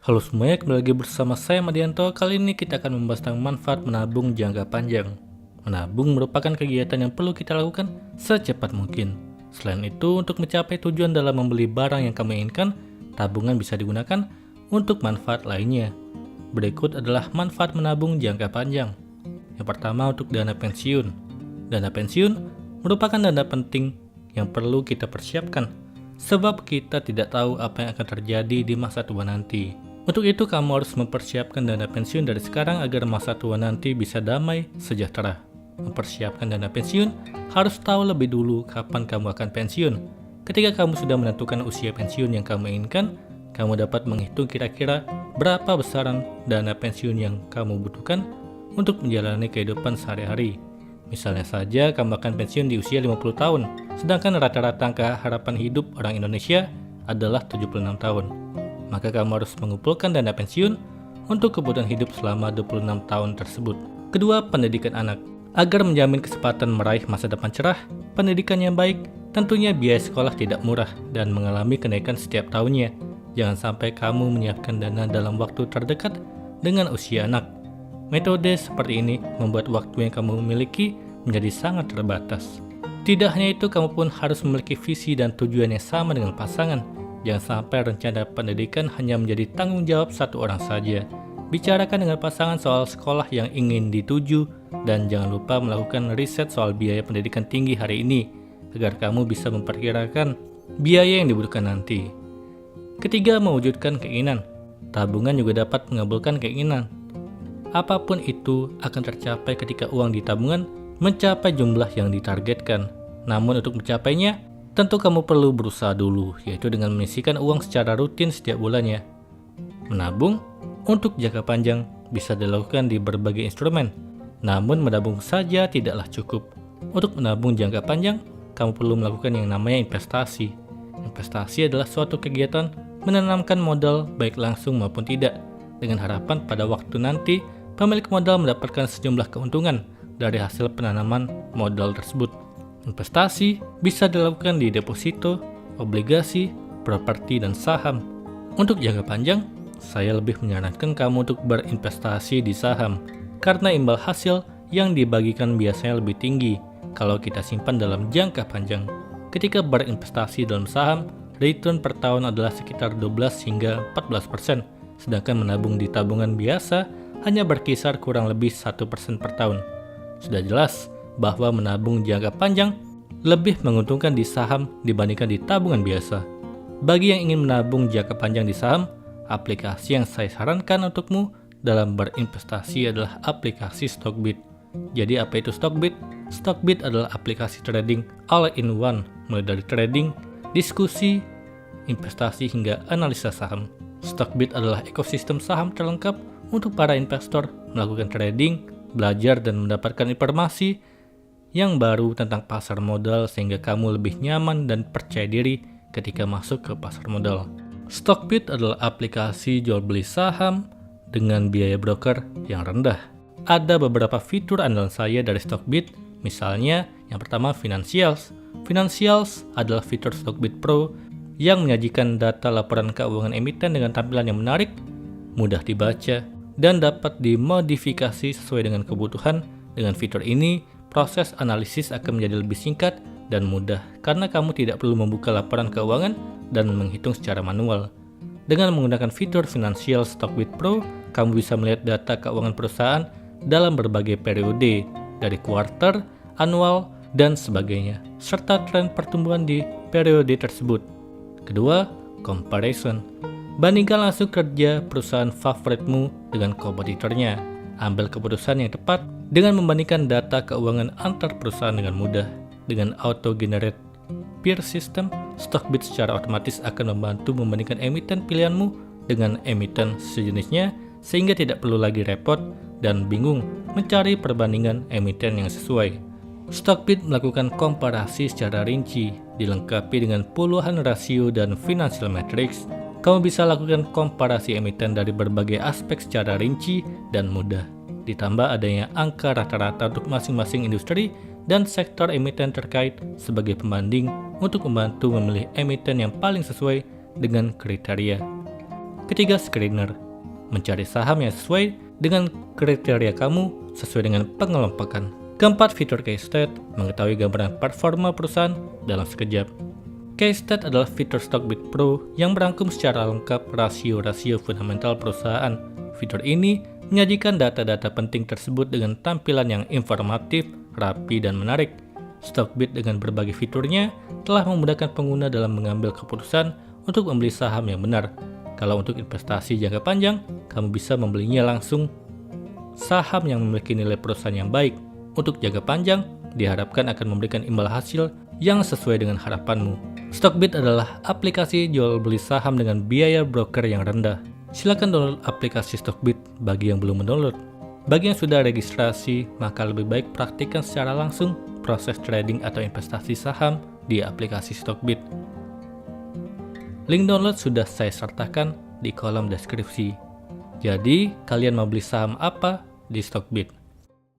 Halo semuanya, kembali lagi bersama saya Madianto. Kali ini kita akan membahas tentang manfaat menabung jangka panjang. Menabung merupakan kegiatan yang perlu kita lakukan secepat mungkin. Selain itu, untuk mencapai tujuan dalam membeli barang yang kamu inginkan, tabungan bisa digunakan untuk manfaat lainnya. Berikut adalah manfaat menabung jangka panjang. Yang pertama, untuk dana pensiun. Dana pensiun merupakan dana penting yang perlu kita persiapkan, sebab kita tidak tahu apa yang akan terjadi di masa tua nanti. Untuk itu, kamu harus mempersiapkan dana pensiun dari sekarang agar masa tua nanti bisa damai, sejahtera. Mempersiapkan dana pensiun harus tahu lebih dulu kapan kamu akan pensiun. Ketika kamu sudah menentukan usia pensiun yang kamu inginkan, kamu dapat menghitung kira-kira berapa besaran dana pensiun yang kamu butuhkan untuk menjalani kehidupan sehari-hari. Misalnya saja kamu akan pensiun di usia 50 tahun, sedangkan rata-rata angka harapan hidup orang Indonesia adalah 76 tahun. Maka kamu harus mengumpulkan dana pensiun untuk kebutuhan hidup selama 26 tahun tersebut. Kedua, pendidikan anak. Agar menjamin kesempatan meraih masa depan cerah, pendidikan yang baik, tentunya biaya sekolah tidak murah dan mengalami kenaikan setiap tahunnya. Jangan sampai kamu menyiapkan dana dalam waktu terdekat dengan usia anak. Metode seperti ini membuat waktu yang kamu miliki menjadi sangat terbatas. Tidak hanya itu, kamu pun harus memiliki visi dan tujuan yang sama dengan pasangan. Jangan sampai rencana pendidikan hanya menjadi tanggung jawab satu orang saja. Bicarakan dengan pasangan soal sekolah yang ingin dituju, dan jangan lupa melakukan riset soal biaya pendidikan tinggi hari ini, agar kamu bisa memperkirakan biaya yang dibutuhkan nanti. Ketiga, mewujudkan keinginan. Tabungan juga dapat mengabulkan keinginan. Apapun itu akan tercapai ketika uang di tabungan mencapai jumlah yang ditargetkan. Namun untuk mencapainya, tentu kamu perlu berusaha dulu, yaitu dengan menyisihkan uang secara rutin setiap bulannya. Menabung untuk jangka panjang bisa dilakukan di berbagai instrumen, namun menabung saja tidaklah cukup. Untuk menabung jangka panjang, kamu perlu melakukan yang namanya investasi. Investasi adalah suatu kegiatan menanamkan modal baik langsung maupun tidak, dengan harapan pada waktu nanti pemilik modal mendapatkan sejumlah keuntungan dari hasil penanaman modal tersebut. Investasi bisa dilakukan di deposito, obligasi, properti, dan saham. Untuk jangka panjang, saya lebih menyarankan kamu untuk berinvestasi di saham, karena imbal hasil yang dibagikan biasanya lebih tinggi kalau kita simpan dalam jangka panjang. Ketika berinvestasi dalam saham, return per tahun adalah sekitar 12 hingga 14%, sedangkan menabung di tabungan biasa hanya berkisar kurang lebih 1% per tahun. Sudah jelas bahwa menabung jangka panjang lebih menguntungkan di saham dibandingkan di tabungan biasa. Bagi yang ingin menabung jangka panjang di saham, aplikasi yang saya sarankan untukmu dalam berinvestasi adalah aplikasi Stockbit. Jadi apa itu Stockbit? Stockbit adalah aplikasi trading all-in-one, mulai dari trading, diskusi, investasi hingga analisa saham. Stockbit adalah ekosistem saham terlengkap untuk para investor melakukan trading, belajar dan mendapatkan informasi yang baru tentang pasar modal sehingga kamu lebih nyaman dan percaya diri ketika masuk ke pasar modal. Stockbit adalah aplikasi jual beli saham dengan biaya broker yang rendah. Ada beberapa fitur andalan saya dari Stockbit, misalnya yang pertama Financials. Financials adalah fitur Stockbit Pro yang menyajikan data laporan keuangan emiten dengan tampilan yang menarik, mudah dibaca, dan dapat dimodifikasi sesuai dengan kebutuhan. Dengan fitur ini, proses analisis akan menjadi lebih singkat dan mudah karena kamu tidak perlu membuka laporan keuangan dan menghitung secara manual. Dengan menggunakan fitur Financial Stockbit Pro, kamu bisa melihat data keuangan perusahaan dalam berbagai periode, dari kuartal, annual, dan sebagainya, serta tren pertumbuhan di periode tersebut. Kedua, comparison. Bandingkan langsung kerja perusahaan favoritmu dengan kompetitornya. Ambil keputusan yang tepat dengan membandingkan data keuangan antar perusahaan dengan mudah. Dengan auto-generate peer system, Stockbit secara otomatis akan membantu membandingkan emiten pilihanmu dengan emiten sejenisnya, sehingga tidak perlu lagi repot dan bingung mencari perbandingan emiten yang sesuai. Stockbit melakukan komparasi secara rinci, dilengkapi dengan puluhan rasio dan financial metrics. Kamu bisa lakukan komparasi emiten dari berbagai aspek secara rinci dan mudah. Ditambah adanya angka rata-rata untuk masing-masing industri dan sektor emiten terkait sebagai pembanding untuk membantu memilih emiten yang paling sesuai dengan kriteria. Ketiga, screener. Mencari saham yang sesuai dengan kriteria kamu sesuai dengan pengelompokan. Keempat, fitur case stat, mengetahui gambaran performa perusahaan dalam sekejap. Case stat adalah fitur Stockbit Pro yang merangkum secara lengkap rasio-rasio fundamental perusahaan. Fitur ini menyajikan data-data penting tersebut dengan tampilan yang informatif, rapi, dan menarik. Stockbit dengan berbagai fiturnya telah memudahkan pengguna dalam mengambil keputusan untuk membeli saham yang benar. Kalau untuk investasi jangka panjang, kamu bisa membelinya langsung saham yang memiliki nilai perusahaan yang baik. Untuk jangka panjang, diharapkan akan memberikan imbal hasil yang sesuai dengan harapanmu. Stockbit adalah aplikasi jual beli saham dengan biaya broker yang rendah. Silakan download aplikasi Stockbit bagi yang belum mendownload. Bagi yang sudah registrasi, maka lebih baik praktikkan secara langsung proses trading atau investasi saham di aplikasi Stockbit. Link download sudah saya sertakan di kolom deskripsi. Jadi, kalian mau beli saham apa di Stockbit?